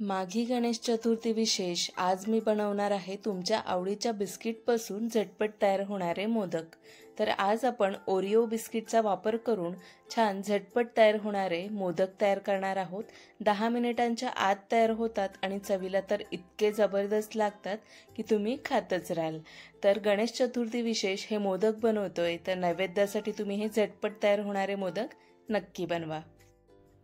माघी गणेश चतुर्थी विशेष आज मी बनवणार आहे तुमच्या आवडीच्या बिस्किटपासून झटपट तयार होणारे मोदक। तर आज आपण ओरिओ बिस्किटचा वापर करून छान झटपट तयार होणारे मोदक तयार करणार आहोत। 10 मिनिटांच्या आत तयार होतात आणि चवीला तर इतके जबरदस्त लागतात की तुम्ही खातच राहाल। तर गणेश चतुर्थी विशेष हे मोदक बनवतोय, तर नैवेद्यासाठी तुम्ही हे झटपट तयार होणारे मोदक नक्की बनवा।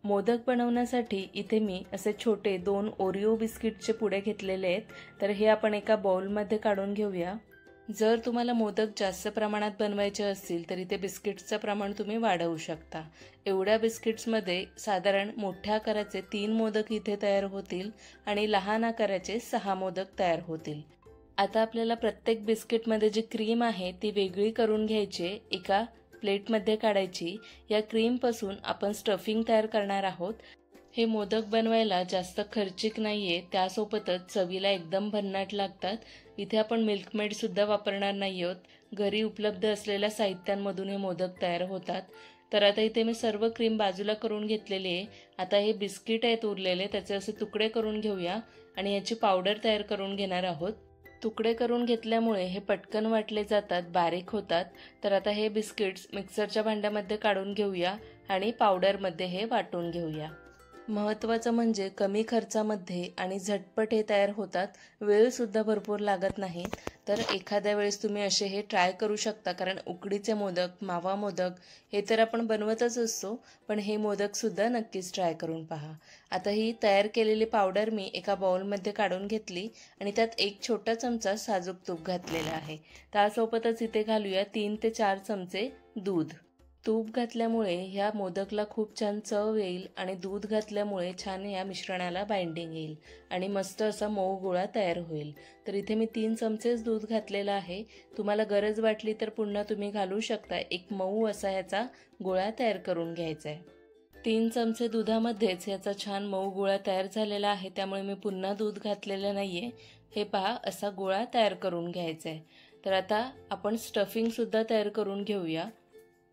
मोदक बनवण्यासाठी इथे मी असे छोटे 2 ओरिओ बिस्किटचे पुडे घेतलेले आहेत। तर हे आपण एका बाउलमध्ये काढून घेऊया। जर तुम्हाला मोदक जास्त प्रमाणात बनवायचे असतील तर इथे बिस्किट्सचं प्रमाण तुम्ही वाढवू शकता। एवढ्या बिस्किट्समध्ये साधारण मोठ्या आकाराचे 3 मोदक इथे तयार होतील आणि लहान आकाराचे 6 मोदक तयार होतील। आता आपल्याला प्रत्येक बिस्किटमध्ये जी क्रीम आहे ती वेगळी करून घ्यायची, एका प्लेटमध्ये काढायची। या क्रीम पासून आपण स्टफिंग तयार करणार आहोत। हे मोदक बनवायला जास्त खर्चिक नाहीये, त्यासोबतच चवीला एकदम भन्नाट लागतात। इथे आपण मिल्कमेड सुद्धा वापरणार नाही आहोत। घरी उपलब्ध असलेल्या साहित्यांमधून हे मोदक तयार होतात। तर आता इथे मी सर्व क्रीम बाजूला करून घेतलेली आहे। आता हे बिस्किट आहेत उरलेले, त्याचे असे तुकडे करून घेऊया आणि याची पावडर तयार करून घेणार आहोत। तुकडे करून घेतल्यामुळे हे पटकन वाटले जातात, बारीक होतात। तर आता हे बिस्किट्स मिक्सरच्या भांड्यामध्ये काढून घेऊया आणि पावडरमध्ये हे वाटून घेऊया। महत्त्वाचं म्हणजे कमी खर्चामध्ये आणि झटपट हे तयार होतात, वेळ सुद्धा भरपूर लागत नाही। तर एखाद्या वेळेस तुम्ही असे हे ट्राय करू शकता, कारण उकडीचे मोदक, मावा मोदक हे तर आपण बनवतच असतो, पण हे मोदक सुद्धा नक्कीच ट्राय करून पहा। आता ही तयार केलेली पावडर मी एका बाउलमध्ये काढून घेतली आणि त्यात 1 छोटा चमचा साजूक तूप घातलेला आहे। त्यासोबतच इथे घालूया 3 ते 4 चमचे दूध। तूप घातल्यामुळे ह्या मोदकला खूप छान चव येईल आणि दूध घातल्यामुळे छान या मिश्रणाला बाइंडिंग येईल आणि मस्त असा मऊ गोळा तयार होईल। तर इथे मी 3 चमचेच दूध घातलेला आहे। तुम्हाला गरज वाटली तर पुन्हा तुम्ही घालू शकता। एक मऊ असा ह्याचा गोळा तयार करून घ्यायचा आहे। 3 चमचे दुधामध्येच याचा छान मऊ गोळा तयार झालेला आहे, त्यामुळे मी पुन्हा दूध घातलेलं नाहीये। हे पहा, असा गोळा तयार करून घ्यायचा आहे। तर आता आपण स्टफिंग सुद्धा तयार करून घेऊया।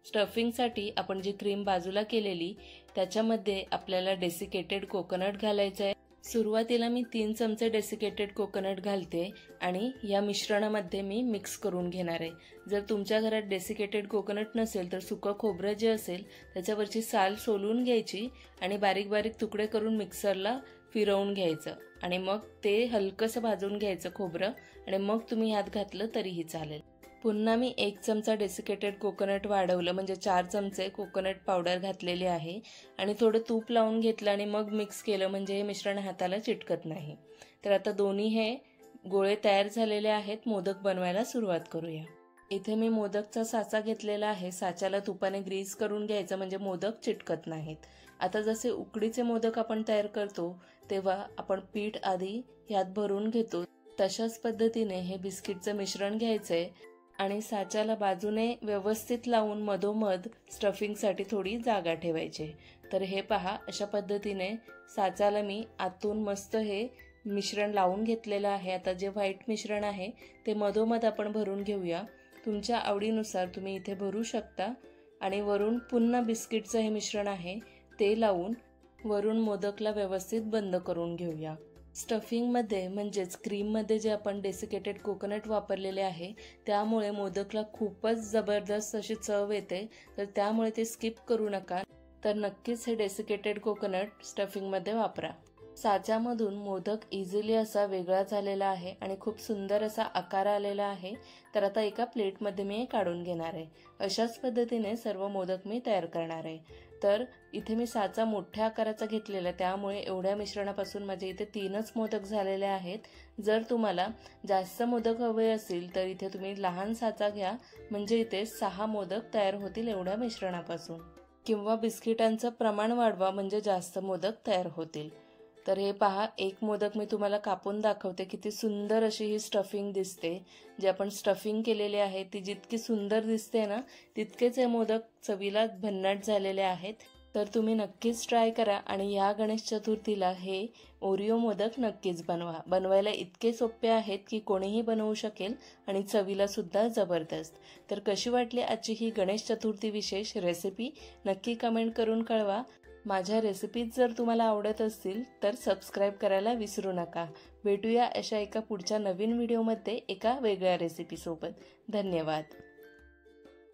स्टफिंगसाठी आपण जी क्रीम बाजूला केलेली त्याच्यामध्ये आपल्याला डेसिकेटेड कोकोनट घालायचं आहे। सुरुवातीला मी 3 चमचे डेसिकेटेड कोकोनट घालते आणि या मिश्रणामध्ये मी मिक्स करून घेणार आहे। जर तुमच्या घरात डेसिकेटेड कोकोनट नसेल तर सुकं खोबरं जे असेल त्याच्यावरची साल सोलून घ्यायची आणि बारीक बारीक तुकडे करून मिक्सरला फिरवून घ्यायचं आणि मग ते हलकंसं भाजून घ्यायचं खोबरं, आणि मग तुम्ही ह्यात घातलं तरीही चालेल। पुन्हा मी 1 चमचा डेसिकेटेड कोकोनट वाढवलं, म्हणजे 4 चमचे कोकोनट पावडर घातलेली आहे आणि थोडं तूप लावून घेतलं आणि मग मिक्स केलं, म्हणजे हे मिश्रण हाताला चिटकत नाही। तर आता दोन्ही हे गोळे तयार झालेले आहेत। मोदक बनवायला सुरुवात करूया। इथे मी मोदकचा साचा घेतलेला आहे। साच्याला तुपाने ग्रीस करून घ्यायचं, म्हणजे मोदक चिटकत नाहीत। आता जसे उकडीचे मोदक आपण तयार करतो तेव्हा आपण पीठ आधी ह्यात भरून घेतो, तशाच पद्धतीने हे बिस्किटचं मिश्रण घ्यायचंय आणि साच्याला बाजूने व्यवस्थित लावून मधोमध स्टफिंगसाठी थोडी जागा ठेवायची। तर हे पहा, अशा पद्धतीने साच्याला मी आतून मस्त हे मिश्रण लावून घेतलेलं आहे। आता जे व्हाईट मिश्रण आहे ते मधोमध आपण भरून घेऊया। तुमच्या आवडीनुसार तुम्ही इथे भरू शकता आणि वरून पुन्हा बिस्किटचं हे मिश्रण आहे ते लावून वरून मोदकला व्यवस्थित बंद करून घेऊया। स्टफिंगमध्ये म्हणजेच क्रीममध्ये जे आपण डेसिकेटेड कोकोनट वापरलेले आहे त्यामुळे मोदकला खूपच जबरदस्त अशी चव येते। तर त्यामुळे ते स्किप करू नका, तर नक्कीच हे डेसिकेटेड कोकोनट स्टफिंगमध्ये वापरा। साच्यामधून मोदक इझिली असा वेगळा झालेला आहे आणि खूप सुंदर असा आकार आलेला आहे। तर आता एका प्लेटमध्ये मी काढून घेणार आहे। अशाच पद्धतीने सर्व मोदक मी तयार करणार आहे। तर इथे मी साचा मोठ्या आकाराचा घेतलेला, त्यामुळे एवढ्या मिश्रणापासून माझे इथे 3च मोदक झालेले आहेत। जर तुम्हाला जास्त मोदक हवे असतील तर इथे तुम्ही लहान साचा घ्या, म्हणजे इथे 6 मोदक तयार होतील एवढ्या मिश्रणापासून, किंवा बिस्किटांचं प्रमाण वाढवा म्हणजे जास्त मोदक तयार होतील। तर हे पहा, एक मोदक मी तुम्हाला कापून दाखवते। किती सुंदर अशी ही स्टफिंग दिसते। जे आपण स्टफिंग केलेली आहे ती जितकी सुंदर दिसते ना, तितकेच हे मोदक चवीला भन्नाट झालेले आहेत। तर तुम्ही नक्कीच ट्राय करा आणि या गणेश चतुर्थीला हे ओरिओ मोदक नक्कीच बनवा। बनवायला इतके सोपे आहेत की कोणीही बनवू शकेल आणि चवीला सुद्धा जबरदस्त। तर कशी वाटली आजची ही गणेश चतुर्थी विशेष रेसिपी नक्की कमेंट करून कळवा। माझ्या रेसिपीज जर तुम्हाला आवडत असतील तर सबस्क्राईब करायला विसरू नका. भेटूया अशा एका पुढच्या नवीन व्हिडिओमध्ये एका वेगळ्या रेसिपीसोबत. धन्यवाद.